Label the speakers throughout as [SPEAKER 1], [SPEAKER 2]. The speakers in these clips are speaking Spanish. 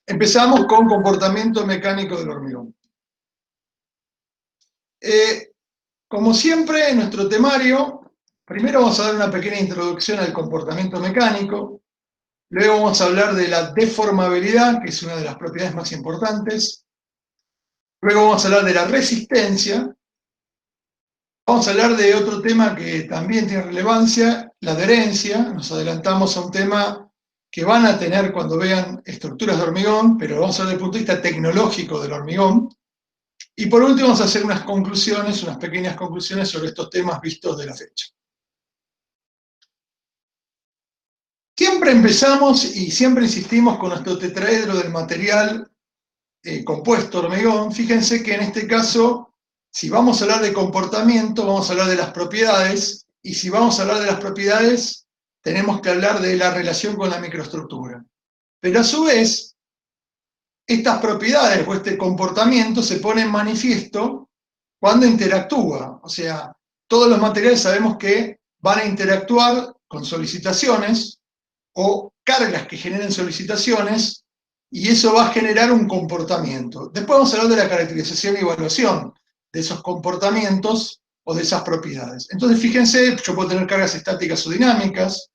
[SPEAKER 1] Empezamos con comportamiento mecánico del hormigón. Como siempre, en nuestro temario, primero vamos a dar una pequeña introducción al comportamiento mecánico, luego vamos a hablar de la deformabilidad, que es una de las propiedades más importantes, luego vamos a hablar de la resistencia, vamos a hablar de otro tema que también tiene relevancia, la adherencia. Nos adelantamos a un tema que van a tener cuando vean estructuras de hormigón, pero vamos a ver desde el punto de vista tecnológico del hormigón. Y por último vamos a hacer unas conclusiones, unas pequeñas conclusiones sobre estos temas vistos de la fecha. Siempre empezamos y siempre insistimos con nuestro tetraedro del material compuesto hormigón. Fíjense que en este caso, si vamos a hablar de comportamiento, vamos a hablar de las propiedades, y si vamos a hablar de las propiedades, tenemos que hablar de la relación con la microestructura. Pero a su vez, estas propiedades o este comportamiento se pone en manifiesto cuando interactúa. O sea, todos los materiales sabemos que van a interactuar con solicitaciones o cargas que generen solicitaciones, y eso va a generar un comportamiento. Después vamos a hablar de la caracterización y evaluación de esos comportamientos o de esas propiedades. Entonces, fíjense, yo puedo tener cargas estáticas o dinámicas,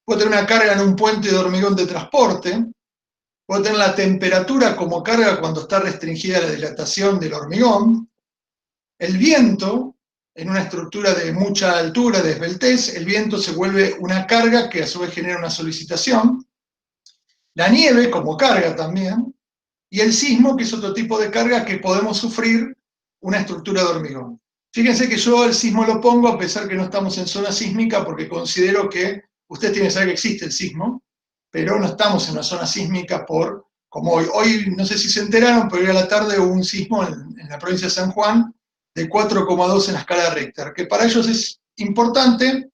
[SPEAKER 1] puedo tener una carga en un puente de hormigón de transporte, puedo tener la temperatura como carga cuando está restringida la dilatación del hormigón, el viento, en una estructura de mucha altura, de esbeltez, el viento se vuelve una carga que a su vez genera una solicitación, la nieve como carga también, y el sismo, que es otro tipo de carga que podemos sufrir una estructura de hormigón. Fíjense que yo el sismo lo pongo a pesar que no estamos en zona sísmica, porque considero que ustedes tienen que saber que existe el sismo, pero no estamos en una zona sísmica como hoy. Hoy, no sé si se enteraron, pero hoy a la tarde hubo un sismo en la provincia de San Juan de 4,2 en la escala de Richter, que para ellos es importante.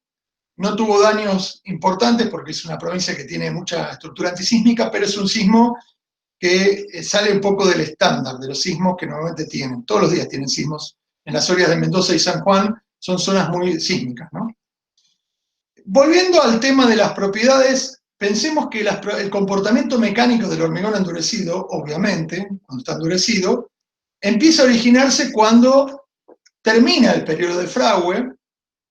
[SPEAKER 1] No tuvo daños importantes porque es una provincia que tiene mucha estructura antisísmica, pero es un sismo que sale un poco del estándar de los sismos que normalmente tienen. Todos los días tienen sismos. En las áreas de Mendoza y San Juan son zonas muy sísmicas, ¿no? Volviendo al tema de las propiedades, pensemos que el comportamiento mecánico del hormigón endurecido, obviamente, cuando está endurecido, empieza a originarse cuando termina el periodo de Fraude.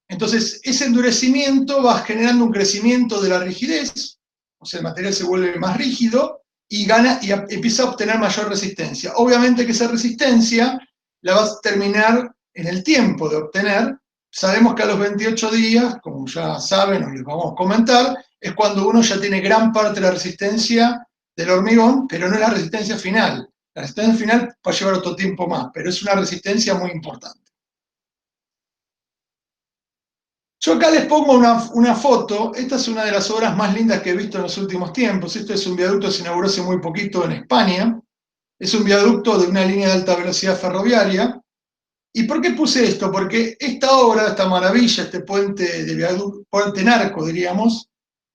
[SPEAKER 1] Entonces, ese endurecimiento va generando un crecimiento de la rigidez, o sea, el material se vuelve más rígido y empieza a obtener mayor resistencia. Obviamente que esa resistencia la va a terminar en el tiempo de obtener. Sabemos que a los 28 días, como ya saben o les vamos a comentar, es cuando uno ya tiene gran parte de la resistencia del hormigón, pero no es la resistencia final. La resistencia final va a llevar otro tiempo más, pero es una resistencia muy importante. Yo acá les pongo una foto. Esta es una de las obras más lindas que he visto en los últimos tiempos. Este es un viaducto que se inauguró hace muy poquito en España. Es un viaducto de una línea de alta velocidad ferroviaria. ¿Y por qué puse esto? Porque esta obra, esta maravilla, este puente de viaducto, puente en arco, diríamos,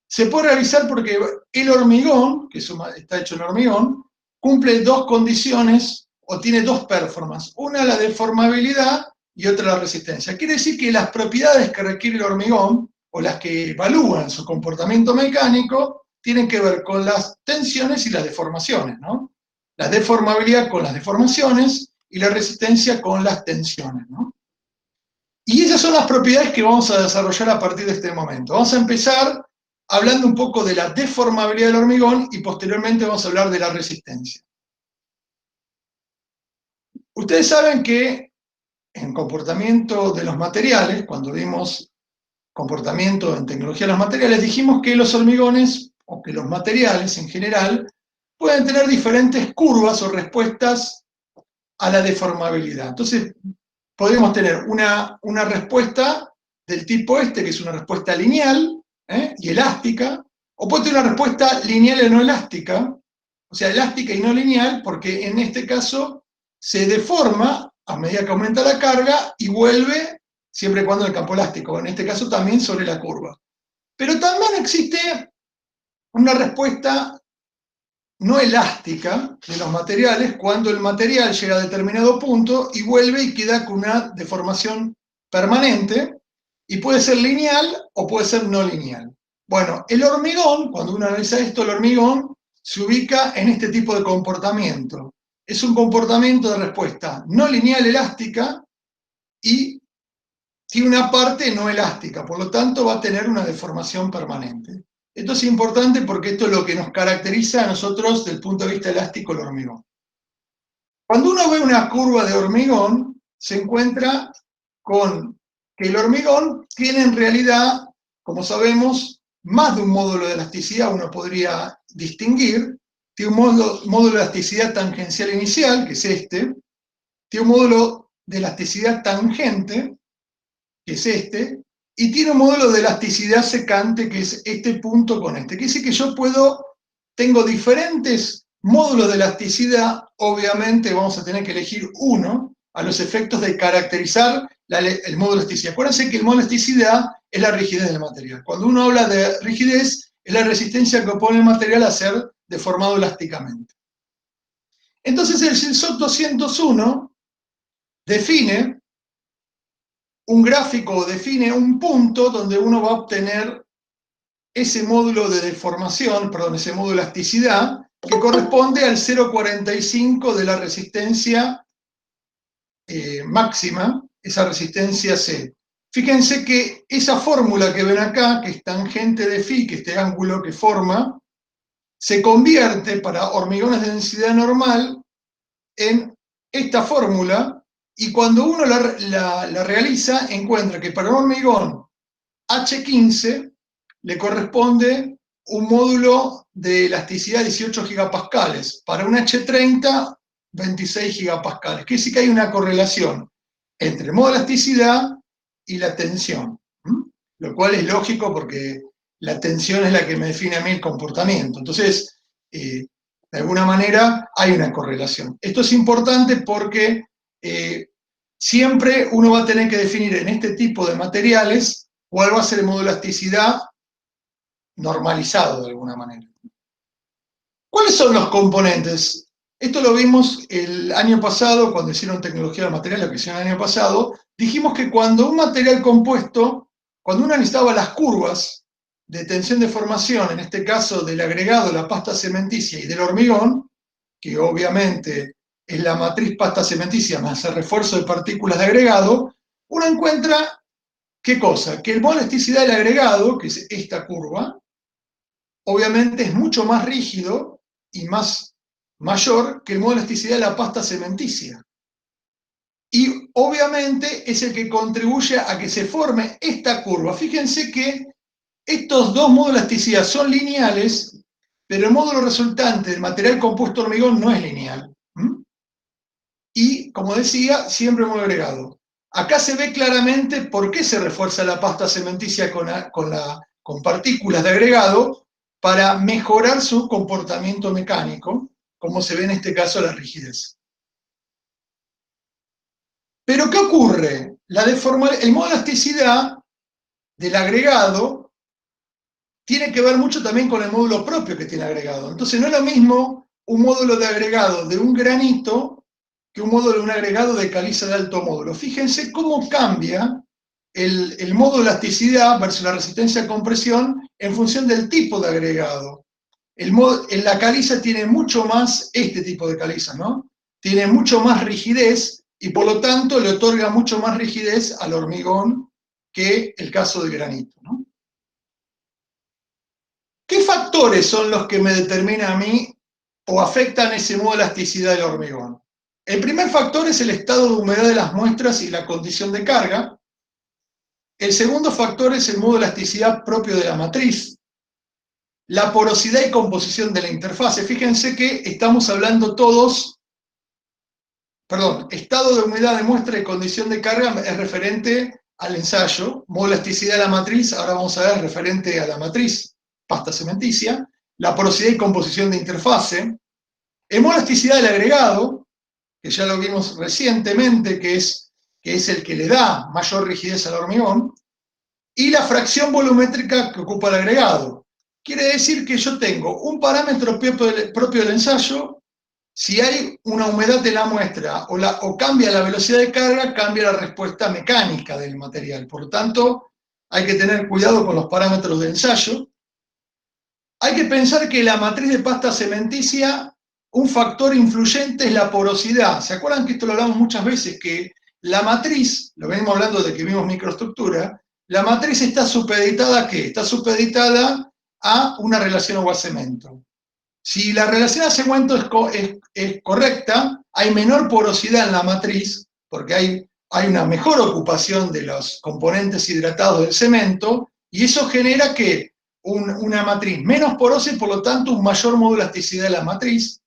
[SPEAKER 1] se puede realizar porque el hormigón, que está hecho en hormigón, cumple dos condiciones o tiene dos performances. Una, la deformabilidad, y otra, la resistencia. Quiere decir que las propiedades que requiere el hormigón, o las que evalúan su comportamiento mecánico, tienen que ver con las tensiones y las deformaciones, ¿no? La deformabilidad con las deformaciones y la resistencia con las tensiones, ¿no? Y esas son las propiedades que vamos a desarrollar a partir de este momento. Vamos a empezar hablando un poco de la deformabilidad del hormigón y posteriormente vamos a hablar de la resistencia. Ustedes saben que en comportamiento de los materiales, cuando vimos comportamiento en tecnología de los materiales, dijimos que los hormigones, o que los materiales en general, pueden tener diferentes curvas o respuestas a la deformabilidad. Entonces, podemos tener una respuesta del tipo que es una respuesta lineal y elástica, o puede tener una respuesta lineal y no elástica, o sea, elástica y no lineal, porque en este caso se deforma a medida que aumenta la carga y vuelve siempre y cuando el campo elástico, en este caso también sobre la curva. Pero también existe una respuesta no elástica de los materiales cuando el material llega a determinado punto y vuelve y queda con una deformación permanente, y puede ser lineal o puede ser no lineal. Bueno, el hormigón, cuando uno analiza esto, el hormigón se ubica en este tipo de comportamiento. Es un comportamiento de respuesta no lineal elástica y tiene una parte no elástica, por lo tanto va a tener una deformación permanente. Esto es importante porque esto es lo que nos caracteriza a nosotros desde el punto de vista elástico del hormigón. Cuando uno ve una curva de hormigón, se encuentra con que el hormigón tiene en realidad, como sabemos, más de un módulo de elasticidad, uno podría distinguir. Tiene un módulo de elasticidad tangencial inicial, que es este. Tiene un módulo de elasticidad tangente, que es este. Y tiene un módulo de elasticidad secante, que es este punto con este. Quiere decir que yo tengo diferentes módulos de elasticidad. Obviamente vamos a tener que elegir uno a los efectos de caracterizar el módulo de elasticidad. Acuérdense que el módulo de elasticidad es la rigidez del material. Cuando uno habla de rigidez, es la resistencia que opone el material a ser deformado elásticamente. Entonces el SOC 201 define un gráfico, define un punto donde uno va a obtener ese módulo de deformación, perdón, ese módulo de elasticidad, que corresponde al 0,45 de la resistencia máxima, esa resistencia C. Fíjense que esa fórmula que ven acá, que es tangente de phi, que este ángulo que forma, se convierte para hormigones de densidad normal en esta fórmula, y cuando uno la realiza, encuentra que para un hormigón H15 le corresponde un módulo de elasticidad de 18 gigapascales, para un H30, 26 gigapascales. Quiere decir que hay una correlación entre el módulo de elasticidad y la tensión, lo cual es lógico porque la tensión es la que me define a mí el comportamiento. Entonces, de alguna manera hay una correlación. Esto es importante porque siempre uno va a tener que definir en este tipo de materiales cuál va a ser el módulo de elasticidad normalizado de alguna manera. ¿Cuáles son los componentes? Esto lo vimos el año pasado, cuando hicieron tecnología del material, lo que hicieron el año pasado. Dijimos que cuando un material compuesto, cuando uno necesitaba las curvas de tensión de formación, en este caso del agregado, la pasta cementicia y del hormigón, que obviamente es la matriz pasta cementicia más el refuerzo de partículas de agregado, uno encuentra, ¿qué cosa? Que el módulo de elasticidad del agregado, que es esta curva, obviamente es mucho más rígido y mayor que el módulo de elasticidad de la pasta cementicia. Y obviamente es el que contribuye a que se forme esta curva. Fíjense que estos dos módulos de elasticidad son lineales, pero el módulo resultante del material compuesto hormigón no es lineal. Y, como decía, siempre módulo agregado. Acá se ve claramente por qué se refuerza la pasta cementicia con partículas de agregado, para mejorar su comportamiento mecánico, como se ve en este caso la rigidez. Pero ¿qué ocurre? El módulo de elasticidad del agregado tiene que ver mucho también con el módulo propio que tiene agregado. Entonces no es lo mismo un módulo de agregado de un granito que un módulo de un agregado de caliza de alto módulo. Fíjense cómo cambia el módulo de elasticidad versus la resistencia a compresión en función del tipo de agregado. La caliza tiene mucho más, este tipo de caliza, ¿no? Tiene mucho más rigidez y por lo tanto le otorga mucho más rigidez al hormigón que el caso del granito, ¿no? ¿Qué factores son los que me determinan a mí o afectan ese modo de elasticidad del hormigón? El primer factor es el estado de humedad de las muestras y la condición de carga. El segundo factor es el modo de elasticidad propio de la matriz. La porosidad y composición de la interfase. Fíjense que estamos hablando todos, estado de humedad de muestra y condición de carga es referente al ensayo. Modo de elasticidad de la matriz, ahora vamos a ver, referente a la matriz, pasta cementicia. La porosidad y composición de interfase. El modo de elasticidad del agregado, que ya lo vimos recientemente, que es el que le da mayor rigidez al hormigón, y la fracción volumétrica que ocupa el agregado. Quiere decir que yo tengo un parámetro propio del ensayo. Si hay una humedad de la muestra o cambia la velocidad de carga, cambia la respuesta mecánica del material. Por lo tanto, hay que tener cuidado con los parámetros de ensayo. Hay que pensar que la matriz de pasta cementicia, un factor influyente es la porosidad. ¿Se acuerdan que esto lo hablamos muchas veces? Que la matriz, lo venimos hablando de que vimos microestructura, la matriz está supeditada ¿a qué? Está supeditada a una relación agua-cemento. Si la relación agua-cemento es correcta, hay menor porosidad en la matriz, porque hay una mejor ocupación de los componentes hidratados del cemento, y eso genera que una matriz menos porosa y por lo tanto un mayor modo de elasticidad de la matriz.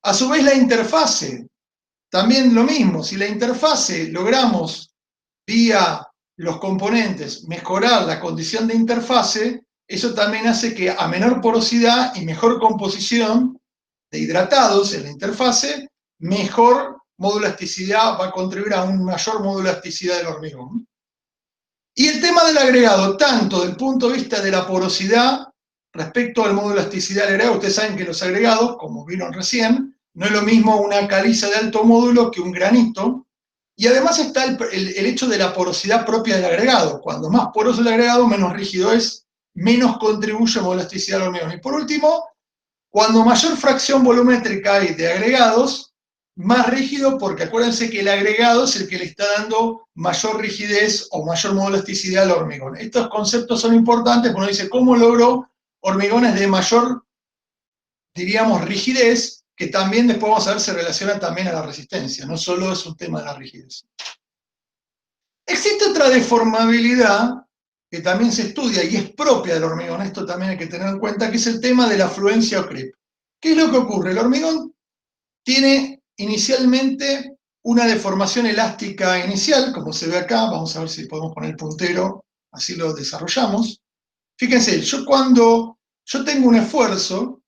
[SPEAKER 1] A su vez la interfase, también lo mismo, si la interfase logramos vía los componentes mejorar la condición de interfase, eso también hace que a menor porosidad y mejor composición de hidratados en la interfase, mejor modo de elasticidad va a contribuir a un mayor modo de elasticidad del hormigón. Y el tema del agregado, tanto desde el punto de vista de la porosidad respecto al modo de elasticidad del agregado, ustedes saben que los agregados, como vieron recién, no es lo mismo una caliza de alto módulo que un granito, y además está el hecho de la porosidad propia del agregado. Cuando más poroso el agregado, menos rígido es, menos contribuye a modo de elasticidad del hormigón. Y por último, cuando mayor fracción volumétrica hay de agregados, más rígido, porque acuérdense que el agregado es el que le está dando mayor rigidez o mayor modo de elasticidad al hormigón. Estos conceptos son importantes porque uno dice, ¿cómo logro hormigones de mayor, diríamos, rigidez? Que también después vamos a ver se relaciona también a la resistencia, no solo es un tema de la rigidez. Existe otra deformabilidad que también se estudia y es propia del hormigón, esto también hay que tener en cuenta, que es el tema de la fluencia o creep. ¿Qué es lo que ocurre? El hormigón tiene inicialmente una deformación elástica inicial, como se ve acá, vamos a ver si podemos poner el puntero, así lo desarrollamos. Fíjense, cuando yo tengo un esfuerzo,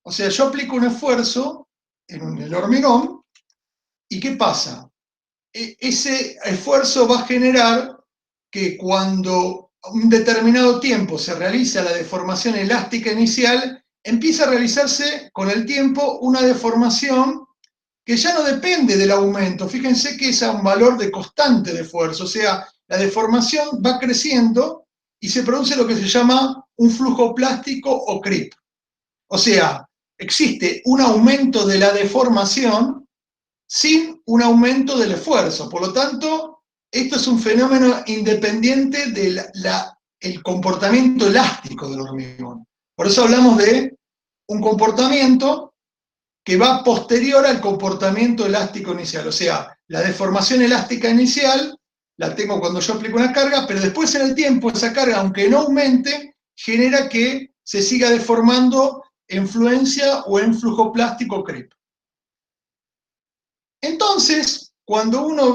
[SPEAKER 1] o sea, yo aplico un esfuerzo en el hormigón, ¿y qué pasa? Ese esfuerzo va a generar que cuando un determinado tiempo se realiza la deformación elástica inicial, empieza a realizarse con el tiempo una deformación que ya no depende del aumento. Fíjense que es a un valor de constante de esfuerzo, o sea, la deformación va creciendo y se produce lo que se llama un flujo plástico o creep. O sea, existe un aumento de la deformación sin un aumento del esfuerzo. Por lo tanto, esto es un fenómeno independiente del comportamiento elástico del hormigón. Por eso hablamos de un comportamiento que va posterior al comportamiento elástico inicial. O sea, la deformación elástica inicial la tengo cuando yo aplico una carga, pero después en el tiempo esa carga, aunque no aumente, genera que se siga deformando en fluencia o en flujo plástico creep. Entonces, cuando uno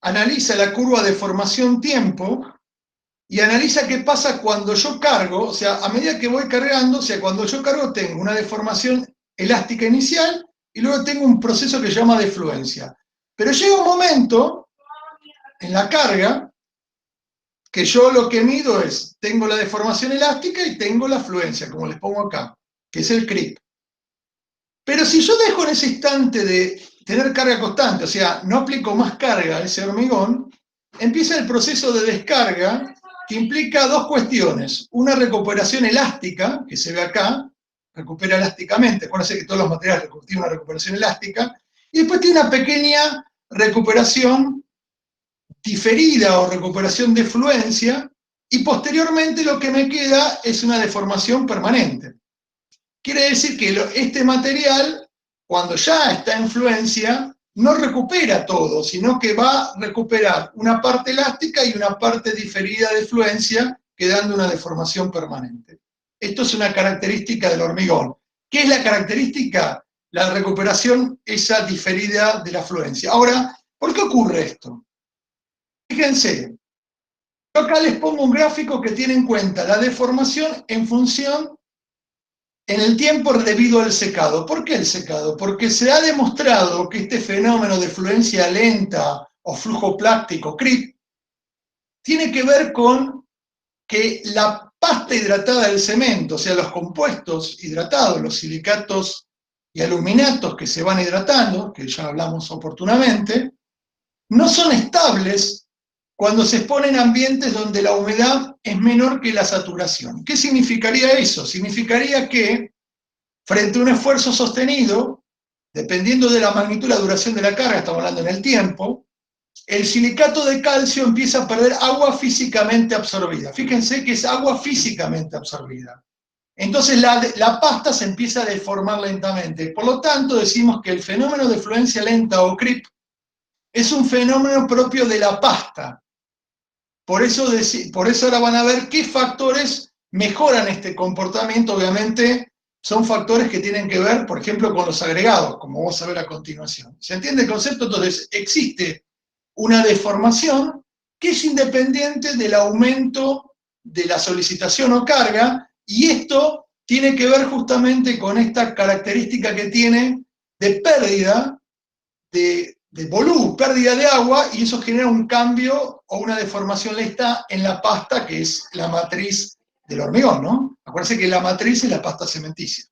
[SPEAKER 1] analiza la curva de formación-tiempo y analiza qué pasa cuando yo cargo, o sea, a medida que voy cargando, o sea, cuando yo cargo tengo una deformación elástica inicial y luego tengo un proceso que se llama defluencia. Pero llega un momento en la carga que yo lo que mido es, tengo la deformación elástica y tengo la fluencia, como les pongo acá, que es el creep. Pero si yo dejo en ese instante de tener carga constante, o sea, no aplico más carga a ese hormigón, empieza el proceso de descarga que implica dos cuestiones. Una recuperación elástica, que se ve acá, recupera elásticamente, acuérdense que todos los materiales tienen una recuperación elástica, y después tiene una pequeña recuperación diferida o recuperación de fluencia, y posteriormente lo que me queda es una deformación permanente. Quiere decir que este material, cuando ya está en fluencia, no recupera todo, sino que va a recuperar una parte elástica y una parte diferida de fluencia, quedando una deformación permanente. Esto es una característica del hormigón. ¿Qué es la característica? La recuperación esa diferida de la fluencia. Ahora, ¿por qué ocurre esto? Fíjense, yo acá les pongo un gráfico que tiene en cuenta la deformación en función en el tiempo debido al secado. ¿Por qué el secado? Porque se ha demostrado que este fenómeno de fluencia lenta o flujo plástico, creep, tiene que ver con que la pasta hidratada del cemento, o sea, los compuestos hidratados, los silicatos y aluminatos que se van hidratando, que ya hablamos oportunamente, no son estables cuando se expone en ambientes donde la humedad es menor que la saturación. ¿Qué significaría eso? Significaría que frente a un esfuerzo sostenido, dependiendo de la magnitud y la duración de la carga, estamos hablando en el tiempo, el silicato de calcio empieza a perder agua físicamente absorbida. Fíjense que es agua físicamente absorbida. Entonces la pasta se empieza a deformar lentamente. Por lo tanto, decimos que el fenómeno de fluencia lenta o creep es un fenómeno propio de la pasta. Por eso ahora van a ver qué factores mejoran este comportamiento. Obviamente son factores que tienen que ver, por ejemplo, con los agregados, como vamos a ver a continuación. ¿Se entiende el concepto? Entonces, existe una deformación que es independiente del aumento de la solicitación o carga, y esto tiene que ver justamente con esta característica que tiene de pérdida de volumen, pérdida de agua, y eso genera un cambio o una deformación lenta en la pasta, que es la matriz del hormigón, ¿no? Acuérdense que la matriz es la pasta cementicia.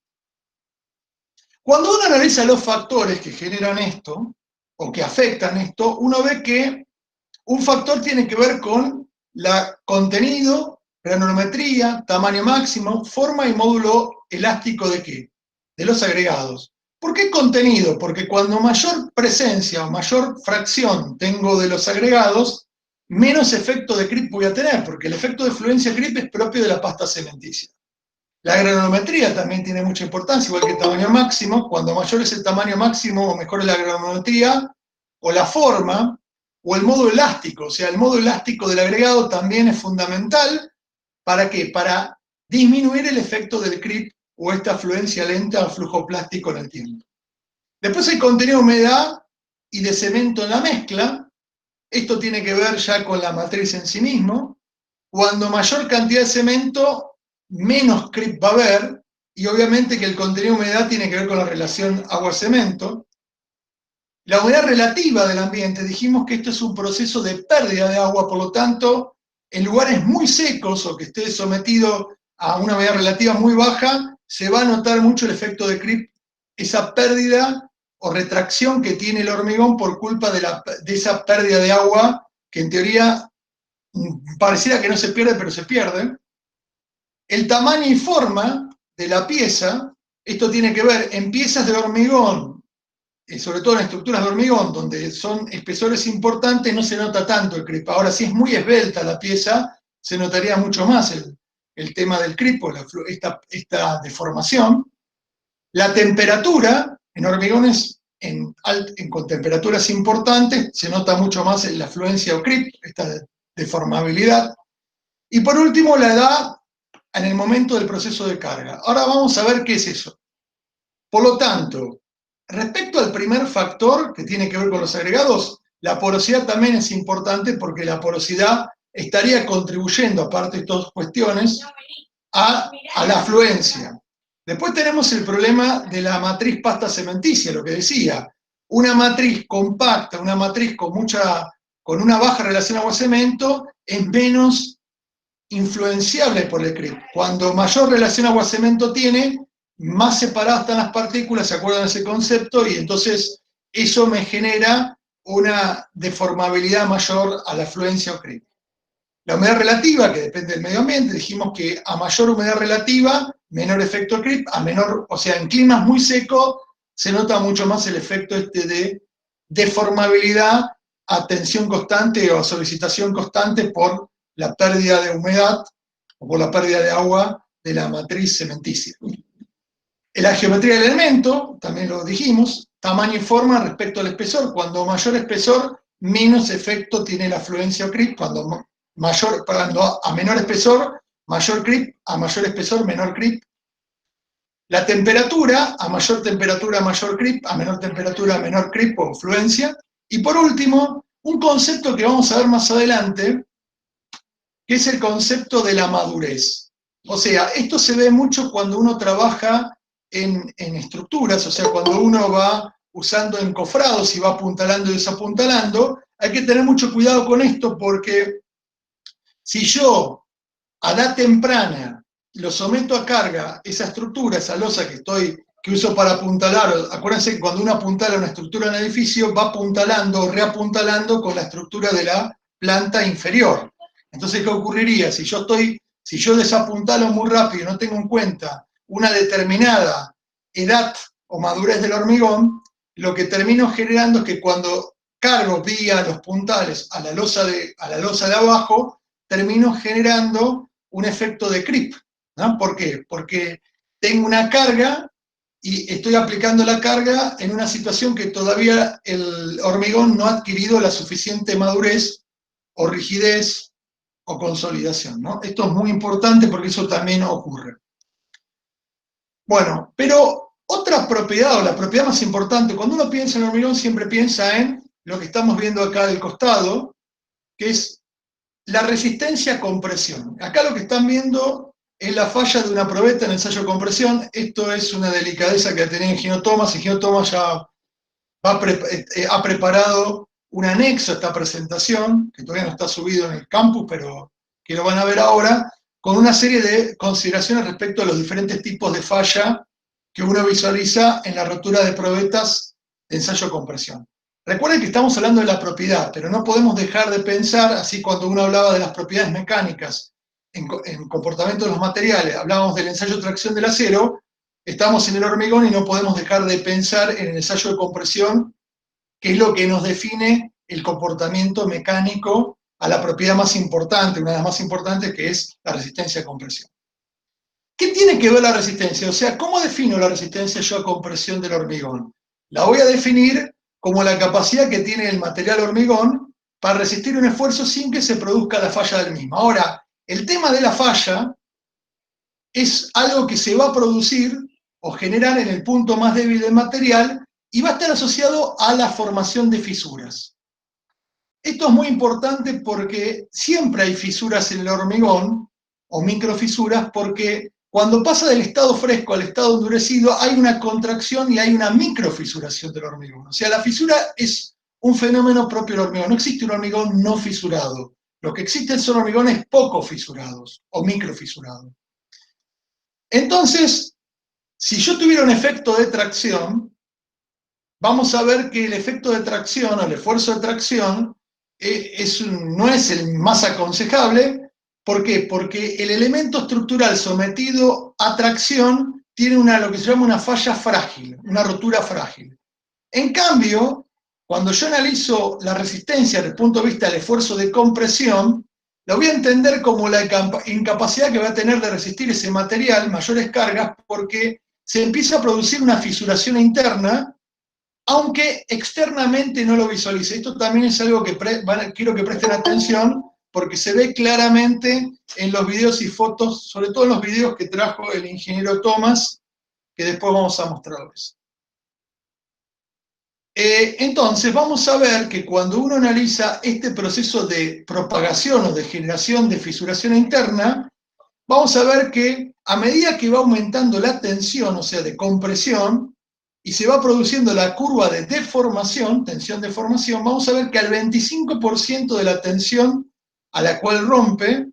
[SPEAKER 1] Cuando uno analiza los factores que generan esto, o que afectan esto, uno ve que un factor tiene que ver con la contenido, granulometría, tamaño máximo, forma y módulo elástico ¿de qué? De los agregados. ¿Por qué contenido? Porque cuando mayor presencia o mayor fracción tengo de los agregados, menos efecto de creep voy a tener, porque el efecto de fluencia creep es propio de la pasta cementicia. La granulometría también tiene mucha importancia, igual que el tamaño máximo. Cuando mayor es el tamaño máximo, o mejor es la granulometría, o la forma, o el modo elástico. O sea, el modo elástico del agregado también es fundamental. ¿Para qué? Para disminuir el efecto del creep o esta fluencia lenta al flujo plástico en el tiempo. Después hay contenido de humedad y de cemento en la mezcla. Esto tiene que ver ya con la matriz en sí mismo. Cuando mayor cantidad de cemento, menos creep va a haber, y obviamente que el contenido de humedad tiene que ver con la relación agua-cemento. La humedad relativa del ambiente, dijimos que esto es un proceso de pérdida de agua, por lo tanto, en lugares muy secos o que esté sometido a una humedad relativa muy baja, se va a notar mucho el efecto de creep, esa pérdida o retracción que tiene el hormigón por culpa de esa pérdida de agua, que en teoría pareciera que no se pierde, pero se pierde. El tamaño y forma de la pieza, esto tiene que ver en piezas de hormigón, sobre todo en estructuras de hormigón, donde son espesores importantes, no se nota tanto el creep. Ahora, si es muy esbelta la pieza, se notaría mucho más el tema del creep, esta deformación. La temperatura, en hormigones con temperaturas importantes, se nota mucho más en la fluencia o creep, esta deformabilidad. Y por último, la edad en el momento del proceso de carga. Ahora vamos a ver qué es eso. Por lo tanto, respecto al primer factor que tiene que ver con los agregados, la porosidad también es importante, porque la porosidad estaría contribuyendo, aparte de estas cuestiones, a la afluencia. Después tenemos el problema de la matriz pasta cementicia, lo que decía. Una matriz compacta, una matriz con una baja relación agua-cemento, es menos influenciable por el creep. Cuando mayor relación agua-cemento tiene, más separadas están las partículas, ¿se acuerdan de ese concepto? Y entonces eso me genera una deformabilidad mayor a la fluencia o creep. La humedad relativa, que depende del medio ambiente, dijimos que a mayor humedad relativa, menor efecto creep, o sea, en climas muy secos se nota mucho más el efecto de deformabilidad a tensión constante o a solicitación constante por la pérdida de humedad o por la pérdida de agua de la matriz cementicia. La geometría del elemento, también lo dijimos, tamaño y forma respecto al espesor. Cuando mayor espesor, menos efecto tiene la fluencia o creep. Cuando a menor espesor, mayor creep; a mayor espesor, menor creep. La temperatura, a mayor temperatura, mayor creep; a menor temperatura, menor creep o fluencia. Y por último, un concepto que vamos a ver más adelante, que es el concepto de la madurez. O sea, esto se ve mucho cuando uno trabaja en estructuras, o sea, cuando uno va usando encofrados y va apuntalando y desapuntalando, hay que tener mucho cuidado con esto, porque si yo a edad temprana lo someto a carga, esa estructura, esa losa que uso para apuntalar, acuérdense que cuando uno apuntala una estructura en el edificio, va apuntalando o reapuntalando con la estructura de la planta inferior. Entonces, ¿qué ocurriría? Si yo desapuntalo muy rápido y no tengo en cuenta una determinada edad o madurez del hormigón, lo que termino generando es que cuando cargo vía los puntales a la losa de abajo, termino generando un efecto de creep, ¿no? ¿Por qué? Porque tengo una carga y estoy aplicando la carga en una situación que todavía el hormigón no ha adquirido la suficiente madurez o rigidez o consolidación, ¿no? Esto es muy importante porque eso también ocurre. Bueno, pero otra propiedad, o la propiedad más importante, cuando uno piensa en hormigón siempre piensa en lo que estamos viendo acá del costado, que es la resistencia a compresión. Acá lo que están viendo es la falla de una probeta en ensayo de compresión. Esto es una delicadeza que ha tenido Gino Thomas, y Gino Thomas ya ha preparado un anexo a esta presentación, que todavía no está subido en el campus, pero que lo van a ver ahora, con una serie de consideraciones respecto a los diferentes tipos de falla que uno visualiza en la rotura de probetas de ensayo de compresión. Recuerden que estamos hablando de la propiedad, pero no podemos dejar de pensar, así cuando uno hablaba de las propiedades mecánicas en comportamiento de los materiales, hablábamos del ensayo de tracción del acero, estamos en el hormigón y no podemos dejar de pensar en el ensayo de compresión, que es lo que nos define el comportamiento mecánico a la propiedad más importante, una de las más importantes, que es la resistencia a compresión. ¿Qué tiene que ver la resistencia? O sea, ¿cómo defino la resistencia yo a compresión del hormigón? La voy a definir como la capacidad que tiene el material hormigón para resistir un esfuerzo sin que se produzca la falla del mismo. Ahora, el tema de la falla es algo que se va a producir o generar en el punto más débil del material y va a estar asociado a la formación de fisuras. Esto es muy importante porque siempre hay fisuras en el hormigón, o microfisuras, porque cuando pasa del estado fresco al estado endurecido hay una contracción y hay una microfisuración del hormigón. O sea, la fisura es un fenómeno propio del hormigón. No existe un hormigón no fisurado. Lo que existen son hormigones poco fisurados o microfisurados. Entonces, si yo tuviera un efecto de tracción, vamos a ver que el efecto de tracción o el esfuerzo de tracción no es el más aconsejable. ¿Por qué? Porque el elemento estructural sometido a tracción tiene lo que se llama una falla frágil, una rotura frágil. En cambio, cuando yo analizo la resistencia desde el punto de vista del esfuerzo de compresión, lo voy a entender como la incapacidad que va a tener de resistir ese material, mayores cargas, porque se empieza a producir una fisuración interna, aunque externamente no lo visualice. Esto también es algo que quiero que presten atención, porque se ve claramente en los videos y fotos, sobre todo en los videos que trajo el ingeniero Thomas, que después vamos a mostrarles. Entonces, vamos a ver que cuando uno analiza este proceso de propagación o de generación de fisuración interna, vamos a ver que a medida que va aumentando la tensión, o sea, de compresión, y se va produciendo la curva de deformación, tensión-deformación, vamos a ver que al 25% de la tensión a la cual rompe,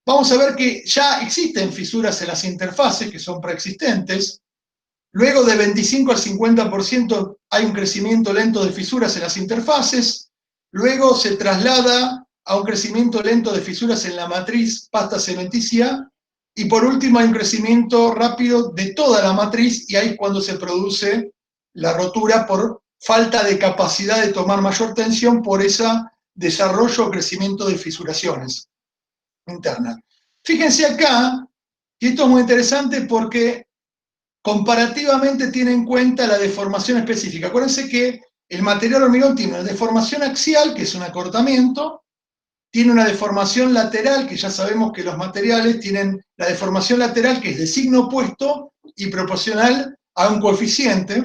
[SPEAKER 1] vamos a ver que ya existen fisuras en las interfaces, que son preexistentes. Luego de 25 al 50% hay un crecimiento lento de fisuras en las interfaces. Luego se traslada a un crecimiento lento de fisuras en la matriz pasta cementicia. Y por último hay un crecimiento rápido de toda la matriz, y ahí es cuando se produce la rotura por falta de capacidad de tomar mayor tensión por ese desarrollo o crecimiento de fisuraciones internas. Fíjense acá, y esto es muy interesante porque comparativamente tiene en cuenta la deformación específica. Acuérdense que el material hormigón tiene una deformación axial, que es un acortamiento, tiene una deformación lateral, que ya sabemos que los materiales tienen la deformación lateral, que es de signo opuesto y proporcional a un coeficiente,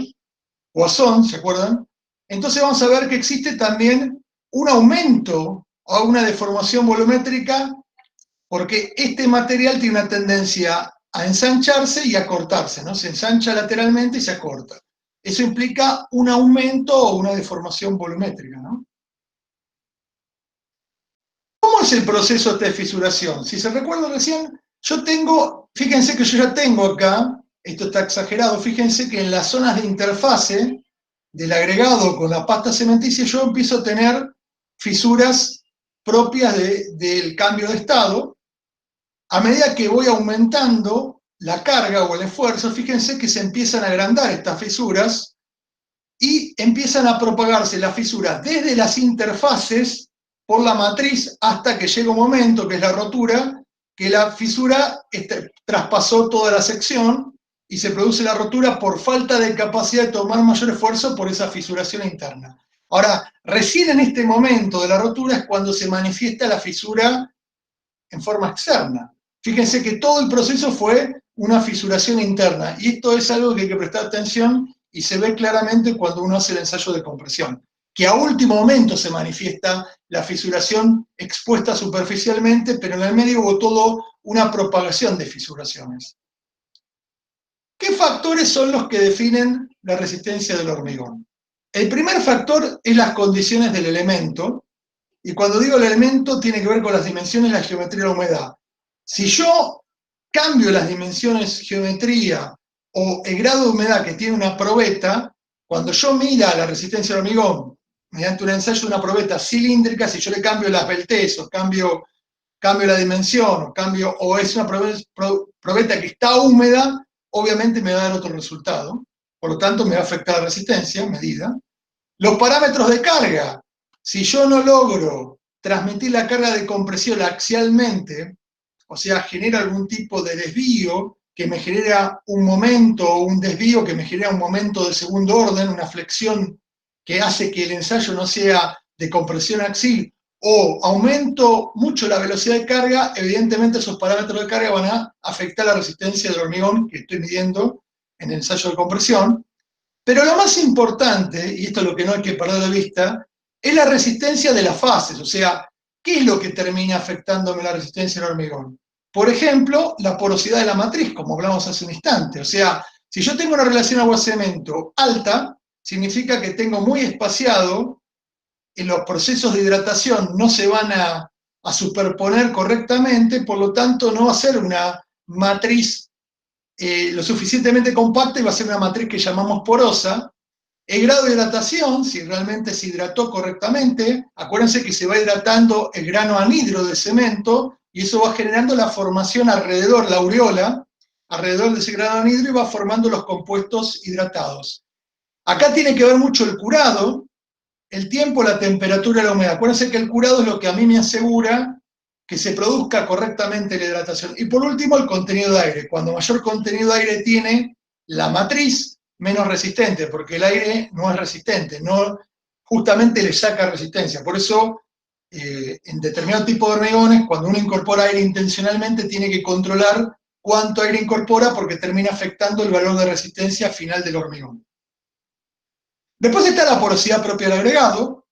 [SPEAKER 1] Poisson, ¿se acuerdan? Entonces vamos a ver que existe también un aumento a una deformación volumétrica, porque este material tiene una tendencia a ensancharse y a cortarse, ¿no? Se ensancha lateralmente y se acorta. Eso implica un aumento o una deformación volumétrica, ¿no? ¿Cómo es el proceso de fisuración? Si se recuerdan recién, fíjense que yo ya tengo acá, esto está exagerado, fíjense que en las zonas de interfase del agregado con la pasta cementicia yo empiezo a tener fisuras propias del cambio de estado. A medida que voy aumentando la carga o el esfuerzo, fíjense que se empiezan a agrandar estas fisuras y empiezan a propagarse las fisuras desde las interfaces por la matriz hasta que llega un momento, que es la rotura, que la fisura traspasó toda la sección y se produce la rotura por falta de capacidad de tomar mayor esfuerzo por esa fisuración interna. Ahora, recién en este momento de la rotura es cuando se manifiesta la fisura en forma externa. Fíjense que todo el proceso fue una fisuración interna, y esto es algo que hay que prestar atención y se ve claramente cuando uno hace el ensayo de compresión, que a último momento se manifiesta la fisuración expuesta superficialmente, pero en el medio hubo toda una propagación de fisuraciones. ¿Qué factores son los que definen la resistencia del hormigón? El primer factor es las condiciones del elemento, y cuando digo el elemento tiene que ver con las dimensiones y la geometría de la humedad. Si yo cambio las dimensiones, geometría o el grado de humedad que tiene una probeta, cuando yo mida la resistencia del hormigón mediante un ensayo de una probeta cilíndrica, si yo le cambio las beltés o cambio la dimensión o es una probeta que está húmeda, obviamente me va a dar otro resultado, por lo tanto me va a afectar la resistencia medida. Los parámetros de carga, si yo no logro transmitir la carga de compresión axialmente, o sea, genera algún tipo de desvío que me genera un momento, o un desvío que me genera un momento de segundo orden, una flexión que hace que el ensayo no sea de compresión axial, o aumento mucho la velocidad de carga, evidentemente esos parámetros de carga van a afectar la resistencia del hormigón que estoy midiendo en el ensayo de compresión. Pero lo más importante, y esto es lo que no hay que perder de vista, es la resistencia de las fases, o sea, ¿qué es lo que termina afectándome la resistencia del hormigón? Por ejemplo, la porosidad de la matriz, como hablamos hace un instante. O sea, si yo tengo una relación agua-cemento alta, significa que tengo muy espaciado, en los procesos de hidratación no se van a superponer correctamente, por lo tanto no va a ser una matriz lo suficientemente compacta y va a ser una matriz que llamamos porosa. El grado de hidratación, si realmente se hidrató correctamente, acuérdense que se va hidratando el grano anhidro del cemento y eso va generando la formación alrededor, la aureola, alrededor de ese grano anhidro y va formando los compuestos hidratados. Acá tiene que ver mucho el curado, el tiempo, la temperatura y la humedad. Acuérdense que el curado es lo que a mí me asegura que se produzca correctamente la hidratación. Y por último, el contenido de aire. Cuando mayor contenido de aire tiene la matriz, menos resistente, porque el aire no es resistente, no, justamente le saca resistencia. Por eso, en determinado tipo de hormigones, cuando uno incorpora aire intencionalmente, tiene que controlar cuánto aire incorpora, porque termina afectando el valor de resistencia final del hormigón. Después está la porosidad propia del agregado.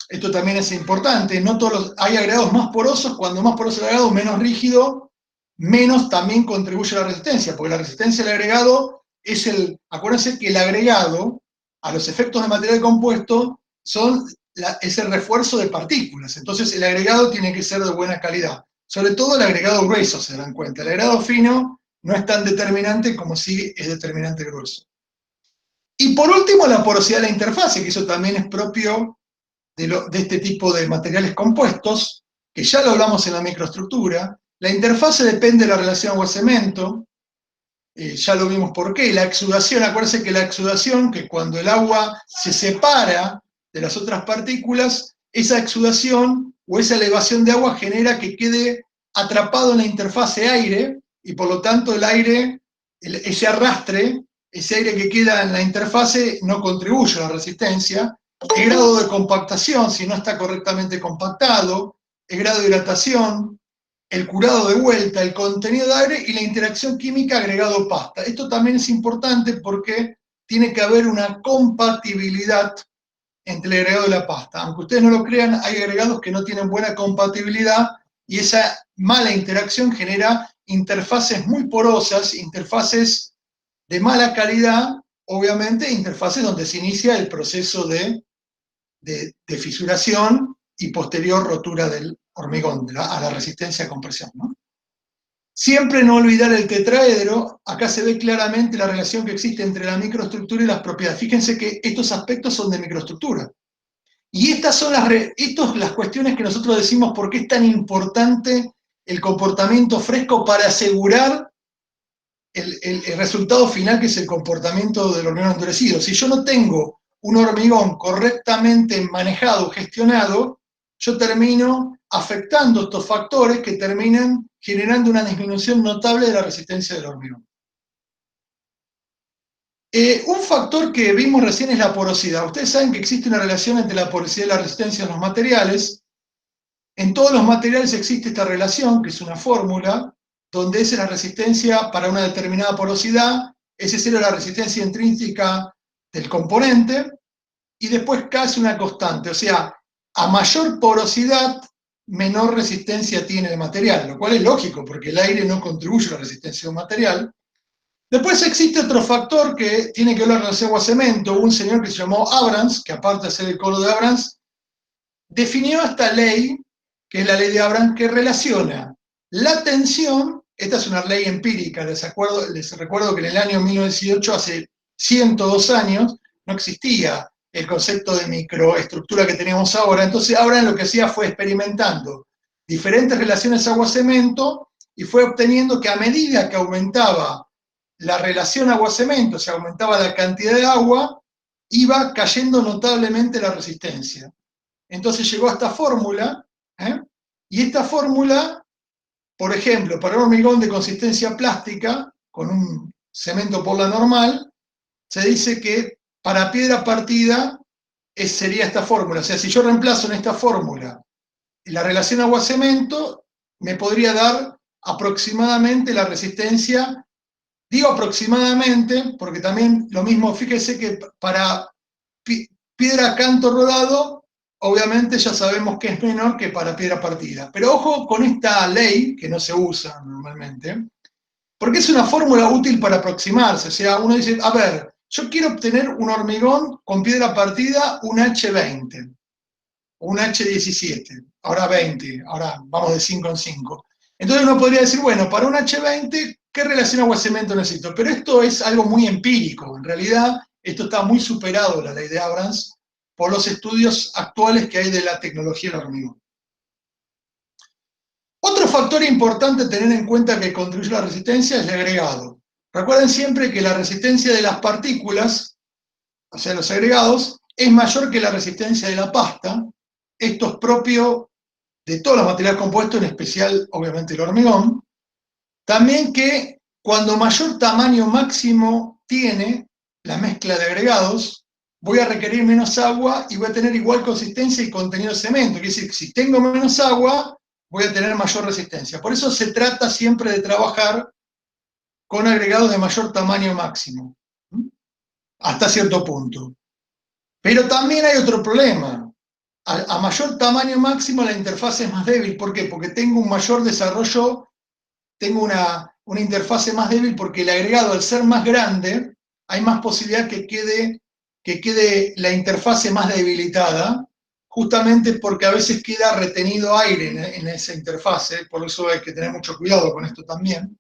[SPEAKER 1] Esto también es importante, no todos hay agregados más porosos, cuando más poroso el agregado, menos rígido, menos también contribuye a la resistencia, porque la resistencia del agregado es acuérdense que el agregado, a los efectos de material compuesto, es el refuerzo de partículas, entonces el agregado tiene que ser de buena calidad, sobre todo el agregado grueso, se dan cuenta, el agregado fino no es tan determinante como si es determinante grueso. Y por último, la porosidad de la interfase, que eso también es propio de este tipo de materiales compuestos, que ya lo hablamos en la microestructura. La interfase depende de la relación agua-cemento, ya lo vimos por qué. La exudación, acuérdense que la exudación, que cuando el agua se separa de las otras partículas, esa exudación o esa elevación de agua genera que quede atrapado en la interfase aire, y por lo tanto el aire, ese arrastre, ese aire que queda en la interfase no contribuye a la resistencia. El grado de compactación, si no está correctamente compactado, el grado de hidratación, el curado de vuelta, el contenido de aire y la interacción química agregado-pasta. Esto también es importante porque tiene que haber una compatibilidad entre el agregado y la pasta. Aunque ustedes no lo crean, hay agregados que no tienen buena compatibilidad y esa mala interacción genera interfaces muy porosas, interfaces de mala calidad, obviamente interfaces donde se inicia el proceso de fisuración y posterior rotura del hormigón, a la resistencia a compresión, ¿no? Siempre no olvidar el tetraedro. Acá se ve claramente la relación que existe entre la microestructura y las propiedades. Fíjense que estos aspectos son de microestructura. Y estas son las cuestiones que nosotros decimos por qué es tan importante el comportamiento fresco para asegurar el resultado final, que es el comportamiento del hormigón endurecido. Si yo no tengo un hormigón correctamente manejado, gestionado, yo termino afectando estos factores que terminan generando una disminución notable de la resistencia del hormigón. Un factor que vimos recién es la porosidad. Ustedes saben que existe una relación entre la porosidad y la resistencia de los materiales. En todos los materiales existe esta relación, que es una fórmula, donde S es la resistencia para una determinada porosidad, S0 es la resistencia intrínseca del componente, y después K es una constante. O sea, a mayor porosidad, menor resistencia tiene el material, lo cual es lógico, porque el aire no contribuye a la resistencia de un material. Después existe otro factor que tiene que ver con la relación agua-cemento. Un señor que se llamó Abrams, que aparte de ser el coro de Abrams, definió esta ley, que es la ley de Abrams, que relaciona la tensión. Esta es una ley empírica, les recuerdo que en el año 1918, hace 102 años, no existía el concepto de microestructura que tenemos ahora. Entonces Abrams lo que hacía fue experimentando diferentes relaciones agua-cemento y fue obteniendo que a medida que aumentaba la relación agua-cemento, o sea, aumentaba la cantidad de agua, iba cayendo notablemente la resistencia. Entonces llegó a esta fórmula, y esta fórmula, por ejemplo, para un hormigón de consistencia plástica, con un cemento Portland normal, se dice que para piedra partida sería esta fórmula. O sea, si yo reemplazo en esta fórmula la relación agua-cemento, me podría dar aproximadamente la resistencia. Digo aproximadamente, porque también lo mismo, fíjese que para piedra canto rodado, obviamente ya sabemos que es menor que para piedra partida. Pero ojo con esta ley, que no se usa normalmente, porque es una fórmula útil para aproximarse. O sea, uno dice, a ver, yo quiero obtener un hormigón con piedra partida, un H20, o un H17, ahora 20, ahora vamos de 5 en 5. Entonces uno podría decir, bueno, para un H20, ¿qué relación agua-cemento necesito? Pero esto es algo muy empírico. En realidad, esto está muy superado, la ley de Abrams, por los estudios actuales que hay de la tecnología del hormigón. Otro factor importante a tener en cuenta que contribuye a la resistencia es el agregado. Recuerden siempre que la resistencia de las partículas, o sea, los agregados, es mayor que la resistencia de la pasta. Esto es propio de todos los materiales compuestos, en especial, obviamente, el hormigón. También que cuando mayor tamaño máximo tiene la mezcla de agregados, voy a requerir menos agua y voy a tener igual consistencia y contenido de cemento. Quiere decir que si tengo menos agua, voy a tener mayor resistencia. Por eso se trata siempre de trabajar con agregados de mayor tamaño máximo, hasta cierto punto. Pero también hay otro problema. A mayor tamaño máximo la interfaz es más débil. ¿Por qué? Porque tengo un mayor desarrollo, tengo una interfaz más débil, porque el agregado, al ser más grande, hay más posibilidad que quede la interfaz más debilitada, justamente porque a veces queda retenido aire en esa interfaz. Por eso hay que tener mucho cuidado con esto también.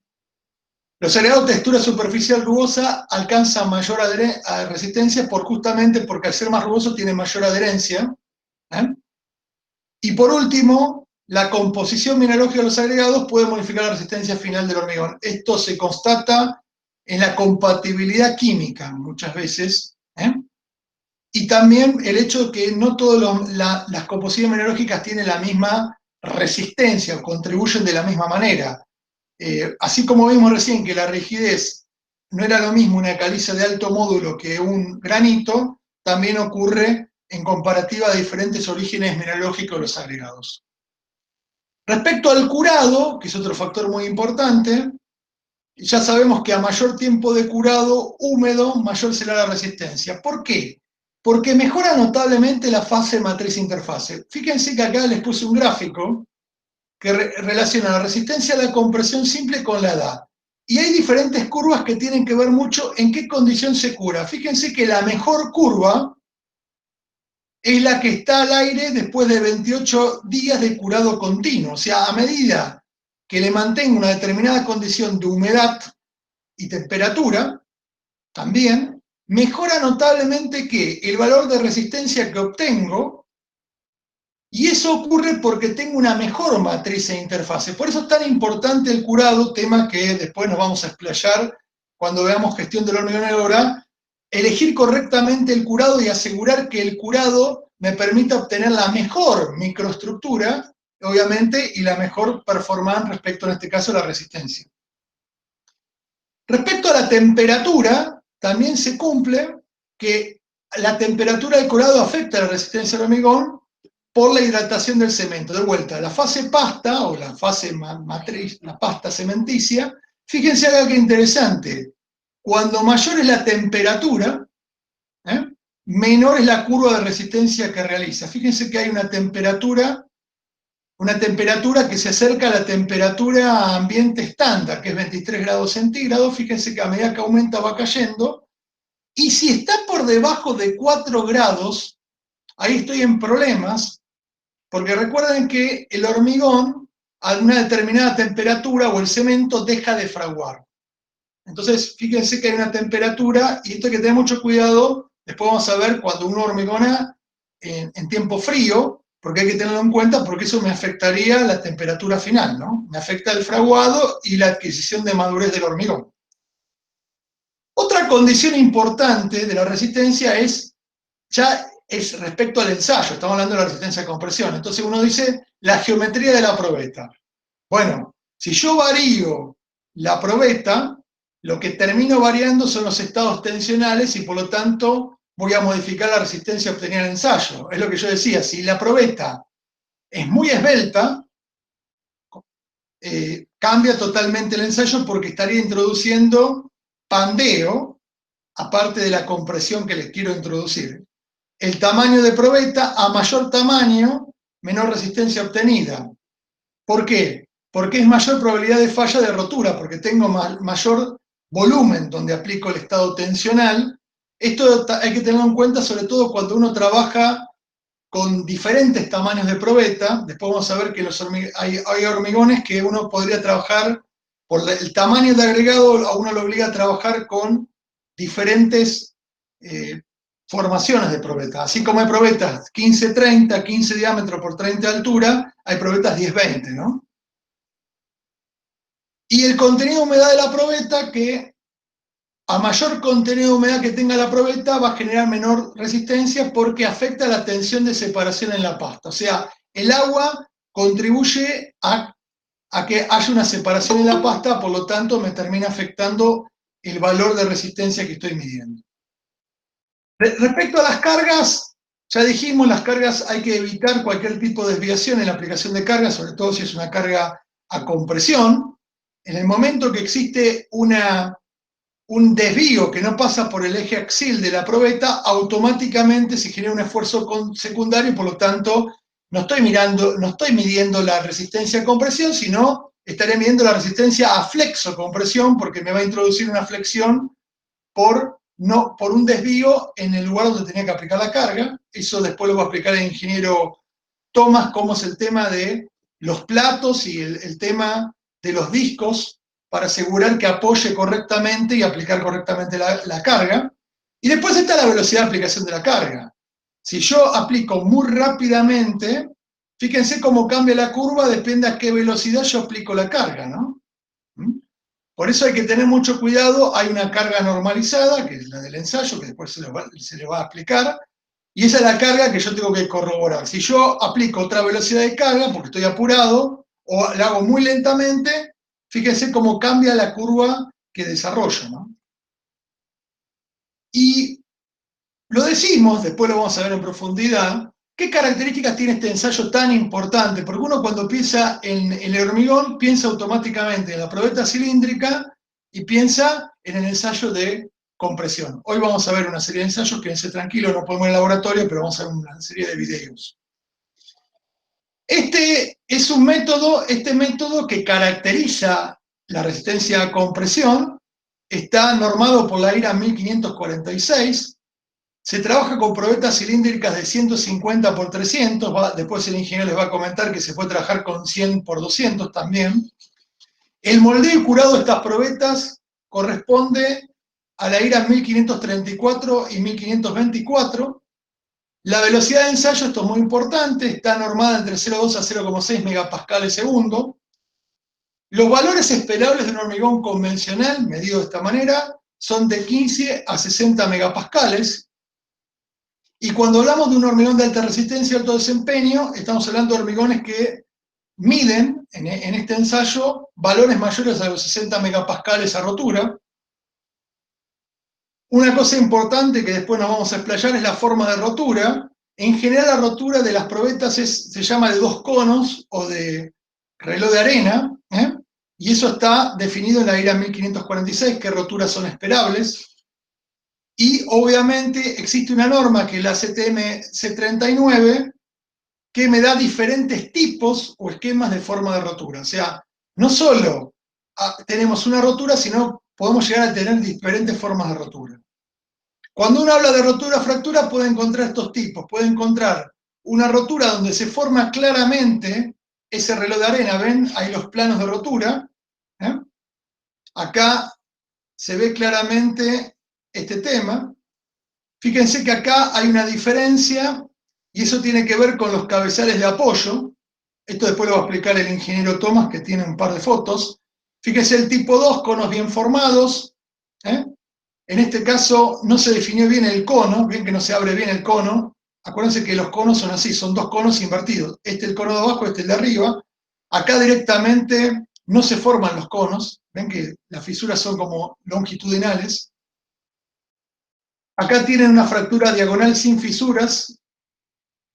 [SPEAKER 1] Los agregados de textura superficial rugosa alcanzan mayor resistencia justamente porque al ser más rugoso tiene mayor adherencia. Y por último, la composición mineralógica de los agregados puede modificar la resistencia final del hormigón. Esto se constata en la compatibilidad química muchas veces, y también el hecho de que no todas las composiciones mineralógicas tienen la misma resistencia o contribuyen de la misma manera. Así como vimos recién que la rigidez no era lo mismo una caliza de alto módulo que un granito, también ocurre en comparativa de diferentes orígenes mineralógicos de los agregados. Respecto al curado, que es otro factor muy importante, ya sabemos que a mayor tiempo de curado húmedo, mayor será la resistencia. ¿Por qué? Porque mejora notablemente la fase matriz-interfase. Fíjense que acá les puse un gráfico que relaciona la resistencia a la compresión simple con la edad. Y hay diferentes curvas que tienen que ver mucho en qué condición se cura. Fíjense que la mejor curva es la que está al aire después de 28 días de curado continuo. O sea, a medida que le mantengo una determinada condición de humedad y temperatura, también mejora notablemente que el valor de resistencia que obtengo Y eso ocurre porque tengo una mejor matriz e interfase. Por eso es tan importante el curado, tema que después nos vamos a explayar cuando veamos gestión del hormigón en obra, elegir correctamente el curado y asegurar que el curado me permita obtener la mejor microestructura, obviamente, y la mejor performance respecto, en este caso, a la resistencia. Respecto a la temperatura, también se cumple que la temperatura del curado afecta a la resistencia al hormigón por la hidratación del cemento. De vuelta, la fase pasta o la fase matriz, la pasta cementicia, fíjense algo que interesante. Cuando mayor es la temperatura, menor es la curva de resistencia que realiza. Fíjense que hay una temperatura que se acerca a la temperatura ambiente estándar, que es 23 grados centígrados. Fíjense que a medida que aumenta va cayendo. Y si está por debajo de 4 grados, ahí estoy en problemas, porque recuerden que el hormigón a una determinada temperatura o el cemento deja de fraguar. Entonces, fíjense que hay una temperatura, y esto hay que tener mucho cuidado, después vamos a ver cuando uno hormigona en tiempo frío, porque hay que tenerlo en cuenta, porque eso me afectaría la temperatura final, ¿no? Me afecta el fraguado y la adquisición de madurez del hormigón. Otra condición importante de la resistencia es respecto al ensayo, estamos hablando de la resistencia a compresión. Entonces uno dice la geometría de la probeta. Bueno, si yo varío la probeta, lo que termino variando son los estados tensionales y por lo tanto voy a modificar la resistencia obtenida en el ensayo. Es lo que yo decía, si la probeta es muy esbelta, cambia totalmente el ensayo porque estaría introduciendo pandeo, aparte de la compresión que les quiero introducir. El tamaño de probeta, a mayor tamaño, menor resistencia obtenida. ¿Por qué? Porque es mayor probabilidad de falla de rotura, porque tengo mayor volumen donde aplico el estado tensional. Esto hay que tenerlo en cuenta, sobre todo cuando uno trabaja con diferentes tamaños de probeta. Después vamos a ver que hay hormigones que uno podría trabajar, por el tamaño de agregado, a uno lo obliga a trabajar con diferentes formaciones de probeta. Así como hay probetas 15-30, 15 diámetro por 30 de altura, hay probetas 10-20, ¿no? Y el contenido de humedad de la probeta, que a mayor contenido de humedad que tenga la probeta va a generar menor resistencia porque afecta la tensión de separación en la pasta. O sea, el agua contribuye a que haya una separación en la pasta, por lo tanto me termina afectando el valor de resistencia que estoy midiendo. Respecto a las cargas, ya dijimos, las cargas hay que evitar cualquier tipo de desviación en la aplicación de cargas, sobre todo si es una carga a compresión. En el momento que existe un desvío que no pasa por el eje axil de la probeta, automáticamente se genera un esfuerzo secundario y por lo tanto no estoy midiendo la resistencia a compresión, sino estaré midiendo la resistencia a flexo-compresión porque me va a introducir una flexión por un desvío en el lugar donde tenía que aplicar la carga. Eso después lo va a explicar el ingeniero Tomás, cómo es el tema de los platos y el tema de los discos para asegurar que apoye correctamente y aplicar correctamente la carga. Y después está la velocidad de aplicación de la carga. Si yo aplico muy rápidamente, fíjense cómo cambia la curva, depende a qué velocidad yo aplico la carga, ¿no? Por eso hay que tener mucho cuidado. Hay una carga normalizada, que es la del ensayo, que después se le va a explicar, y esa es la carga que yo tengo que corroborar. Si yo aplico otra velocidad de carga, porque estoy apurado, o la hago muy lentamente, fíjense cómo cambia la curva que desarrollo, ¿no? Y lo decimos, después lo vamos a ver en profundidad, ¿qué características tiene este ensayo tan importante? Porque uno cuando piensa en el hormigón, piensa automáticamente en la probeta cilíndrica y piensa en el ensayo de compresión. Hoy vamos a ver una serie de ensayos, quédense tranquilos, no podemos ir al laboratorio, pero vamos a ver una serie de videos. Este es un método, que caracteriza la resistencia a compresión, está normado por la IRA 1546, se trabaja con probetas cilíndricas de 150 por 300, después el ingeniero les va a comentar que se puede trabajar con 100 por 200 también. El moldeo y curado de estas probetas corresponde a la IRA 1534 y 1524. La velocidad de ensayo, esto es muy importante, está normada entre 0,2 a 0,6 megapascales segundo. Los valores esperables de un hormigón convencional, medido de esta manera, son de 15 a 60 megapascales. Y cuando hablamos de un hormigón de alta resistencia y alto desempeño, estamos hablando de hormigones que miden, en este ensayo, valores mayores a los 60 megapascales a rotura. Una cosa importante que después nos vamos a explayar es la forma de rotura. En general la rotura de las probetas se llama de 2 conos o de reloj de arena, y eso está definido en la IRA 1546, qué roturas son esperables. Y obviamente existe una norma que es la CTM C39, que me da diferentes tipos o esquemas de forma de rotura. O sea, no solo tenemos una rotura, sino podemos llegar a tener diferentes formas de rotura. Cuando uno habla de rotura-fractura puede encontrar estos tipos. Puede encontrar una rotura donde se forma claramente ese reloj de arena. ¿Ven? Ahí los planos de rotura. Acá se ve claramente este tema. Fíjense que acá hay una diferencia y eso tiene que ver con los cabezales de apoyo. Esto después lo va a explicar el ingeniero Tomás, que tiene un par de fotos. Fíjense el tipo 2, conos bien formados. En este caso no se definió bien el cono, ven que no se abre bien el cono. Acuérdense que los conos son así, son 2 conos invertidos. Este es el cono de abajo, este es el de arriba. Acá directamente no se forman los conos. Ven que las fisuras son como longitudinales. Acá tienen una fractura diagonal sin fisuras.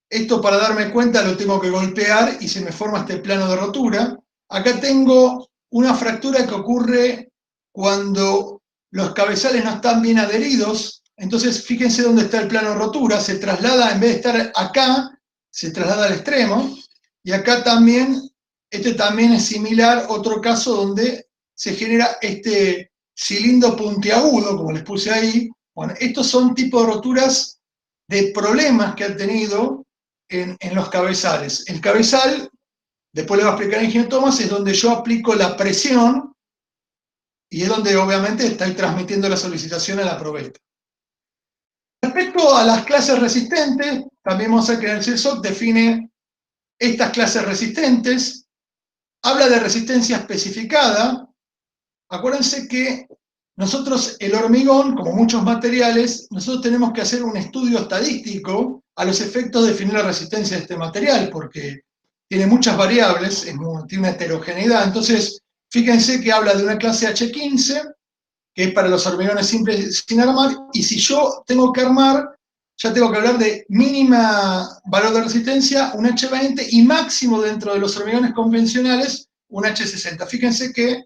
[SPEAKER 1] Esto, para darme cuenta, lo tengo que golpear y se me forma este plano de rotura. Acá tengo una fractura que ocurre cuando los cabezales no están bien adheridos. Entonces, fíjense dónde está el plano de rotura. Se traslada, en vez de estar acá, se traslada al extremo. Y acá también, este también es similar, otro caso donde se genera este cilindro puntiagudo, como les puse ahí. Bueno, estos son tipos de roturas de problemas que han tenido en los cabezales. El cabezal, después le va a explicar el ingeniero Tomás, es donde yo aplico la presión y es donde obviamente estoy transmitiendo la solicitación a la probeta. Respecto a las clases resistentes, también vamos a ver que el CIRSOC define estas clases resistentes, habla de resistencia especificada. Acuérdense que nosotros, el hormigón, como muchos materiales, nosotros tenemos que hacer un estudio estadístico a los efectos de definir la resistencia de este material, porque tiene muchas variables, tiene una heterogeneidad. Entonces, fíjense que habla de una clase H15, que es para los hormigones simples sin armar, y si yo tengo que armar, ya tengo que hablar de mínima valor de resistencia, un H20, y máximo dentro de los hormigones convencionales, un H60. Fíjense que,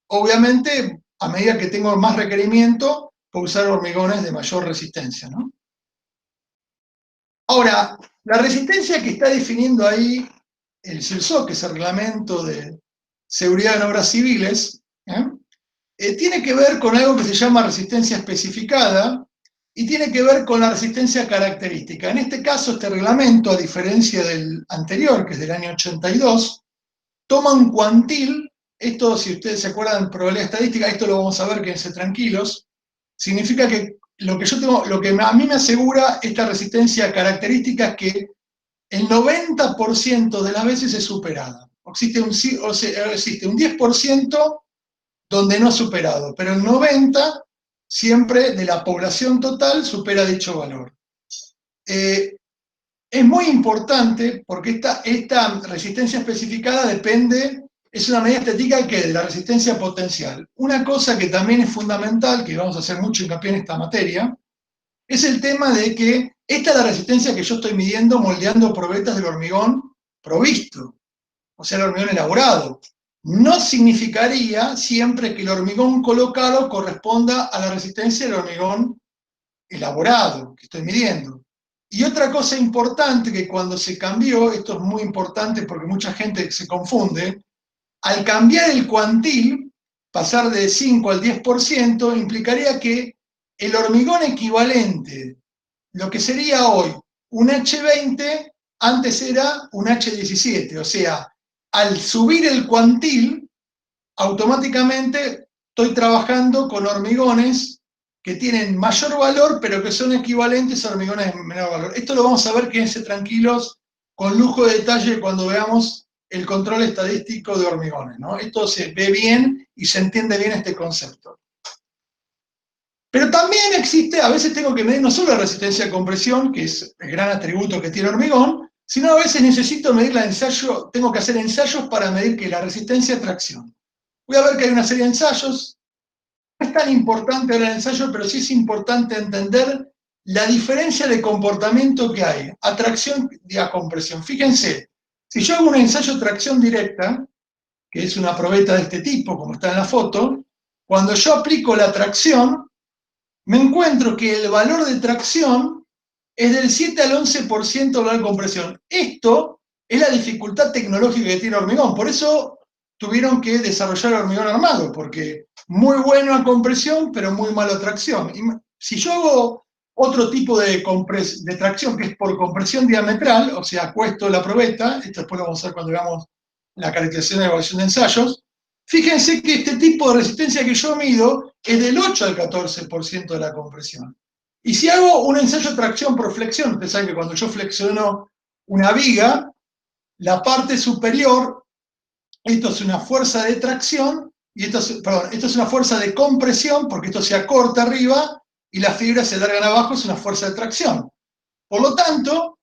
[SPEAKER 1] obviamente, a medida que tengo más requerimiento, puedo usar hormigones de mayor resistencia, ¿no? Ahora, la resistencia que está definiendo ahí el CIRSOC, que es el Reglamento de Seguridad en Obras Civiles, tiene que ver con algo que se llama resistencia especificada y tiene que ver con la resistencia característica. En este caso, este reglamento, a diferencia del anterior, que es del año 82, toma un cuantil. Esto, si ustedes se acuerdan de probabilidad estadística, esto lo vamos a ver, quédense tranquilos. Significa que lo que a mí me asegura esta resistencia característica es que el 90% de las veces es superada. Existe un 10% donde no es superado, pero el 90% siempre de la población total supera dicho valor. Es muy importante porque esta resistencia especificada es una medida estética de la resistencia potencial. Una cosa que también es fundamental, que vamos a hacer mucho hincapié en esta materia, es el tema de que esta es la resistencia que yo estoy midiendo moldeando probetas del hormigón provisto, o sea, el hormigón elaborado. No significaría siempre que el hormigón colocado corresponda a la resistencia del hormigón elaborado que estoy midiendo. Y otra cosa importante, que cuando se cambió, esto es muy importante porque mucha gente se confunde, al cambiar el cuantil, pasar de 5 al 10%, implicaría que el hormigón equivalente, lo que sería hoy un H20, antes era un H17, o sea, al subir el cuantil, automáticamente estoy trabajando con hormigones que tienen mayor valor, pero que son equivalentes a hormigones de menor valor. Esto lo vamos a ver, quédense tranquilos, con lujo de detalle cuando veamos el control estadístico de hormigones, ¿no? Esto se ve bien y se entiende bien este concepto. Pero también existe, a veces tengo que medir no solo la resistencia a compresión, que es el gran atributo que tiene hormigón, sino a veces necesito medir la ensayo, tengo que hacer ensayos para medir que la resistencia a tracción. Voy a ver que hay una serie de ensayos. No es tan importante el ensayo, pero sí es importante entender la diferencia de comportamiento que hay a tracción y a compresión. Fíjense, si yo hago un ensayo de tracción directa, que es una probeta de este tipo, como está en la foto, cuando yo aplico la tracción, me encuentro que el valor de tracción es del 7 al 11% de la compresión. Esto es la dificultad tecnológica que tiene hormigón. Por eso tuvieron que desarrollar hormigón armado, porque muy bueno a compresión, pero muy malo a tracción. Y si yo hago otro tipo de tracción, que es por compresión diametral, o sea, acuesto la probeta, esto después lo vamos a ver cuando veamos la caracterización de evaluación de ensayos, fíjense que este tipo de resistencia que yo mido es del 8 al 14% de la compresión. Y si hago un ensayo de tracción por flexión, ustedes saben que cuando yo flexiono una viga, la parte superior, esto es una fuerza de tracción, y esto es una fuerza de compresión, porque esto se acorta arriba y las fibras se largan abajo, es una fuerza de tracción. Por lo tanto,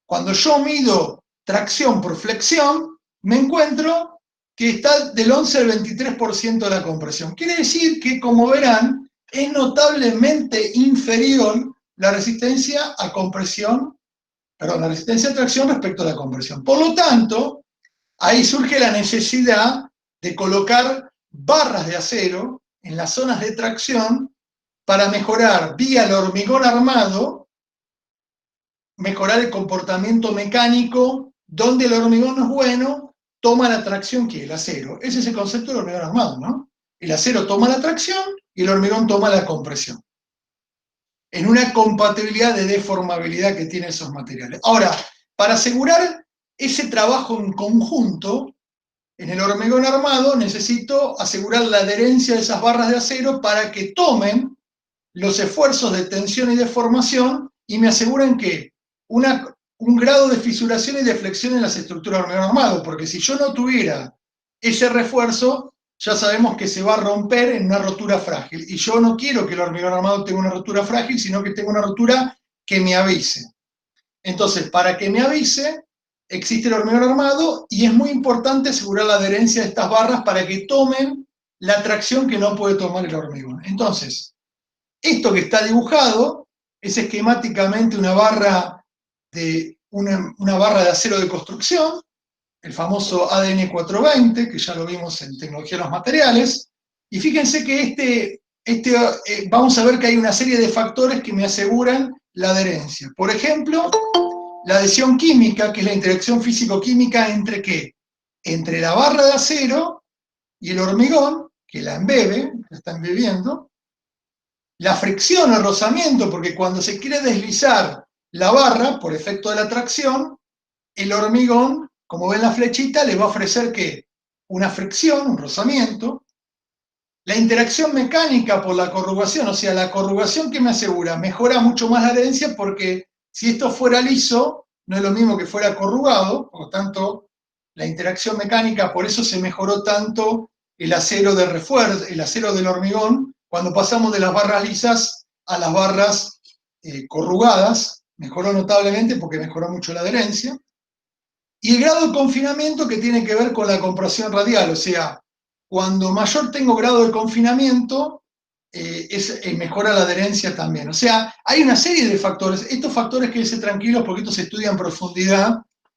[SPEAKER 1] cuando yo mido tracción por flexión, me encuentro que está del 11 al 23% de la compresión. Quiere decir que, como verán, es notablemente inferior la resistencia a compresión, perdón, la resistencia a tracción respecto a la compresión. Por lo tanto, ahí surge la necesidad de colocar barras de acero en las zonas de tracción para mejorar, vía el hormigón armado, mejorar el comportamiento mecánico, donde el hormigón no es bueno, toma la tracción que el acero. Ese es el concepto del hormigón armado, ¿no? El acero toma la tracción y el hormigón toma la compresión. En una compatibilidad de deformabilidad que tienen esos materiales. Ahora, para asegurar ese trabajo en conjunto, en el hormigón armado necesito asegurar la adherencia de esas barras de acero para que tomen los esfuerzos de tensión y deformación y me aseguren que un grado de fisuración y de flexión en las estructuras de hormigón armado, porque si yo no tuviera ese refuerzo, ya sabemos que se va a romper en una rotura frágil. Y yo no quiero que el hormigón armado tenga una rotura frágil, sino que tenga una rotura que me avise. Entonces, para que me avise, existe el hormigón armado y es muy importante asegurar la adherencia de estas barras para que tomen la tracción que no puede tomar el hormigón. Entonces, esto que está dibujado es esquemáticamente una barra de acero de construcción, el famoso ADN 420, que ya lo vimos en tecnología de los materiales, y fíjense que vamos a ver que hay una serie de factores que me aseguran la adherencia. Por ejemplo, la adhesión química, que es la interacción físico-química entre ¿qué? Entre la barra de acero y el hormigón, que la embebe, la está embebiendo, la fricción, el rozamiento, porque cuando se quiere deslizar la barra, por efecto de la tracción, el hormigón, como ven la flechita, le va a ofrecer ¿qué? Una fricción, un rozamiento. La interacción mecánica por la corrugación, o sea, la corrugación que me asegura, mejora mucho más la adherencia porque si esto fuera liso, no es lo mismo que fuera corrugado, por lo tanto, la interacción mecánica, por eso se mejoró tanto el acero de refuerzo, el acero del hormigón, cuando pasamos de las barras lisas a las barras corrugadas, mejoró notablemente porque mejoró mucho la adherencia. Y el grado de confinamiento que tiene que ver con la compresión radial, o sea, cuando mayor tengo grado de confinamiento, mejora la adherencia también. O sea, hay una serie de factores. Estos factores, quédense tranquilos porque esto se estudia en profundidad.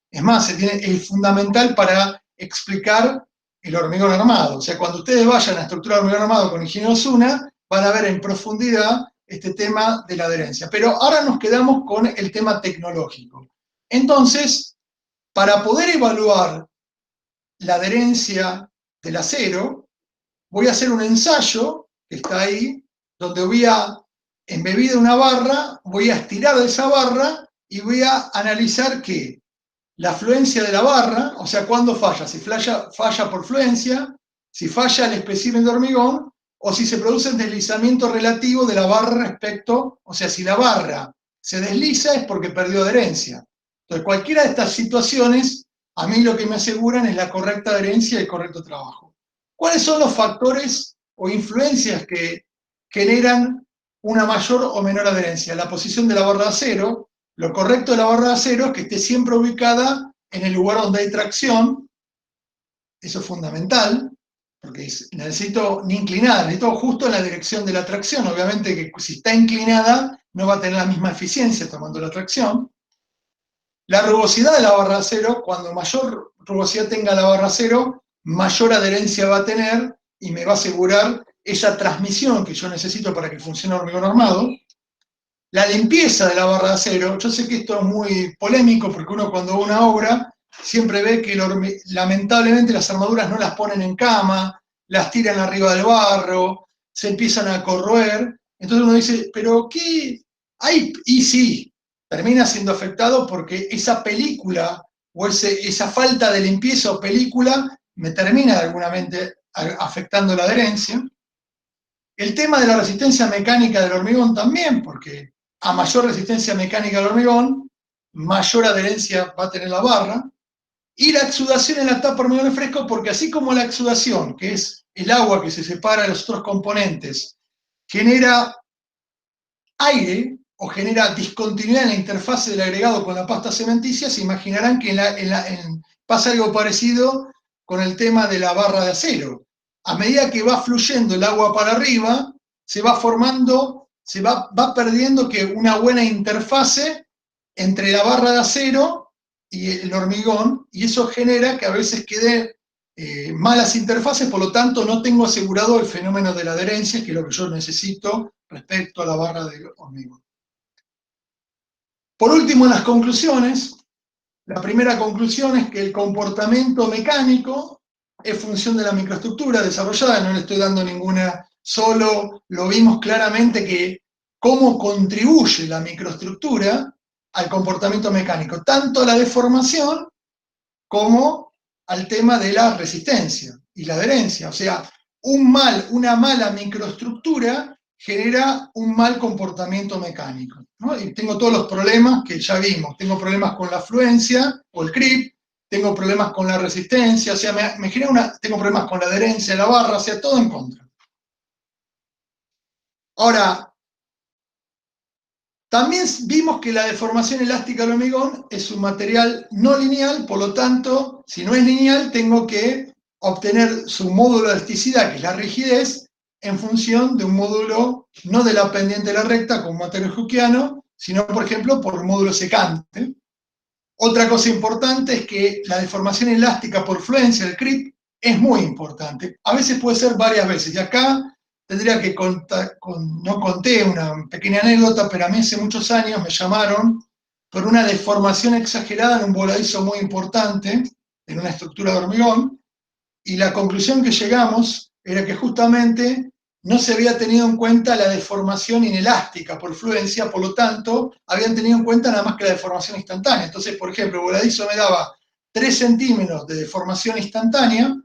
[SPEAKER 1] Es más, es fundamental para explicar el hormigón armado. O sea, cuando ustedes vayan a la estructura de hormigón armado con Ingeniero Osuna, van a ver en profundidad este tema de la adherencia. Pero ahora nos quedamos con el tema tecnológico. Entonces, para poder evaluar la adherencia del acero, voy a hacer un ensayo, que está ahí, donde voy a, embebida una barra, voy a estirar de esa barra y voy a analizar que la fluencia de la barra, o sea, cuándo falla, si falla por fluencia, si falla el espécimen de hormigón, o si se produce el deslizamiento relativo de la barra respecto, o sea, si la barra se desliza es porque perdió adherencia. Entonces, cualquiera de estas situaciones, a mí lo que me aseguran es la correcta adherencia y el correcto trabajo. ¿Cuáles son los factores o influencias que generan una mayor o menor adherencia? La posición de la barra de acero. Lo correcto de la barra de acero es que esté siempre ubicada en el lugar donde hay tracción. Eso es fundamental, porque necesito ni inclinada, necesito justo en la dirección de la tracción. Obviamente que si está inclinada no va a tener la misma eficiencia tomando la tracción. La rugosidad de la barra de acero, cuando mayor rugosidad tenga la barra de acero, mayor adherencia va a tener y me va a asegurar esa transmisión que yo necesito para que funcione el hormigón armado. La limpieza de la barra de acero, yo sé que esto es muy polémico porque uno cuando ve una obra siempre ve que lamentablemente las armaduras no las ponen en cama, las tiran arriba del barro, se empiezan a corroer. Entonces uno dice, ¿pero qué hay? Y sí, termina siendo afectado porque esa película o esa falta de limpieza o película me termina de alguna manera afectando la adherencia. El tema de la resistencia mecánica del hormigón también, porque a mayor resistencia mecánica del hormigón, mayor adherencia va a tener la barra. Y la exudación en la tapa de hormigón fresco, porque así como la exudación, que es el agua que se separa de los otros componentes, genera aire o genera discontinuidad en la interfase del agregado con la pasta cementicia, se imaginarán que pasa algo parecido con el tema de la barra de acero. A medida que va fluyendo el agua para arriba, se va formando, va perdiendo que una buena interfase entre la barra de acero y el hormigón, y eso genera que a veces quede malas interfaces, por lo tanto no tengo asegurado el fenómeno de la adherencia, que es lo que yo necesito respecto a la barra de hormigón. Por último, en las conclusiones, la primera conclusión es que el comportamiento mecánico es función de la microestructura desarrollada, no le estoy dando ninguna, solo lo vimos claramente que cómo contribuye la microestructura al comportamiento mecánico, tanto a la deformación como al tema de la resistencia y la adherencia. O sea, una mala microestructura genera un mal comportamiento mecánico, ¿no? Y tengo todos los problemas que ya vimos. Tengo problemas con la fluencia o el creep, tengo problemas con la resistencia, o sea, tengo problemas con la adherencia de la barra, o sea, todo en contra. Ahora, también vimos que la deformación elástica del hormigón es un material no lineal, por lo tanto, si no es lineal, tengo que obtener su módulo de elasticidad, que es la rigidez, en función de un módulo no de la pendiente de la recta, como material hookeano, sino, por ejemplo, por un módulo secante. Otra cosa importante es que la deformación elástica por fluencia, el creep, es muy importante. A veces puede ser varias veces, y acá tendría que contar, no conté una pequeña anécdota, pero a mí hace muchos años me llamaron por una deformación exagerada en un voladizo muy importante, en una estructura de hormigón, y la conclusión que llegamos era que justamente no se había tenido en cuenta la deformación inelástica por fluencia, por lo tanto, habían tenido en cuenta nada más que la deformación instantánea. Entonces, por ejemplo, el voladizo me daba 3 centímetros de deformación instantánea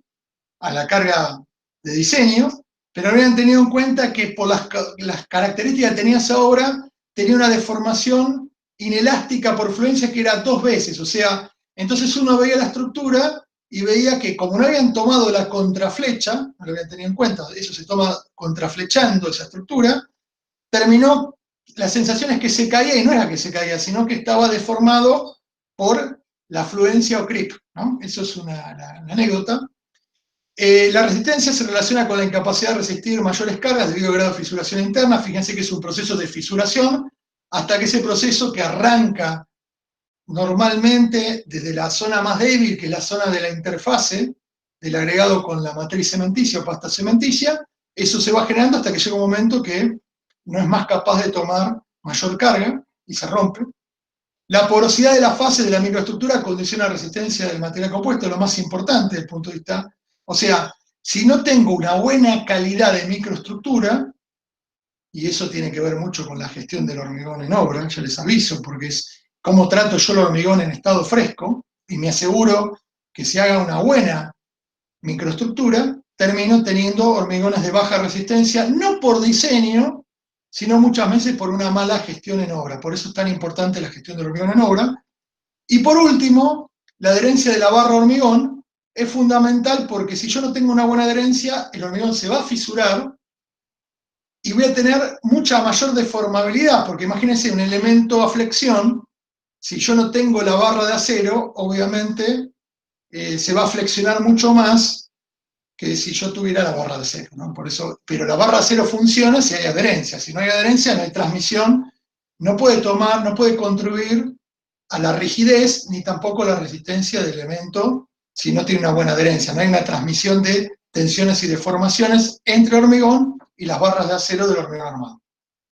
[SPEAKER 1] a la carga de diseño, pero habían tenido en cuenta que por las características que tenía esa obra, tenía una deformación inelástica por fluencia que era 2 veces, o sea, entonces uno veía la estructura y veía que como no habían tomado la contraflecha, no lo habían tenido en cuenta, eso se toma contraflechando esa estructura, terminó, la sensación es que se caía, y no era que se caía, sino que estaba deformado por la fluencia o creep, ¿no? Eso es la anécdota. La resistencia se relaciona con la incapacidad de resistir mayores cargas debido al grado de fisuración interna. Fíjense que es un proceso de fisuración, hasta que ese proceso que arranca normalmente desde la zona más débil, que es la zona de la interfase del agregado con la matriz cementicia o pasta cementicia, eso se va generando hasta que llega un momento que no es más capaz de tomar mayor carga y se rompe. La porosidad de la fase de la microestructura condiciona la resistencia del material compuesto, lo más importante desde el punto de vista. O sea, si no tengo una buena calidad de microestructura, y eso tiene que ver mucho con la gestión del hormigón en obra, ya les aviso, porque es cómo trato yo el hormigón en estado fresco, y me aseguro que se haga una buena microestructura, termino teniendo hormigones de baja resistencia, no por diseño, sino muchas veces por una mala gestión en obra. Por eso es tan importante la gestión del hormigón en obra. Y por último, la adherencia de la barra hormigón es fundamental porque si yo no tengo una buena adherencia, el hormigón se va a fisurar y voy a tener mucha mayor deformabilidad, porque imagínense un elemento a flexión, si yo no tengo la barra de acero, obviamente se va a flexionar mucho más que si yo tuviera la barra de acero, ¿no? Por eso, pero la barra de acero funciona si hay adherencia. Si no hay adherencia, no hay transmisión, no puede contribuir a la rigidez ni tampoco a la resistencia del elemento si no tiene una buena adherencia. No hay una transmisión de tensiones y deformaciones entre hormigón y las barras de acero del hormigón armado.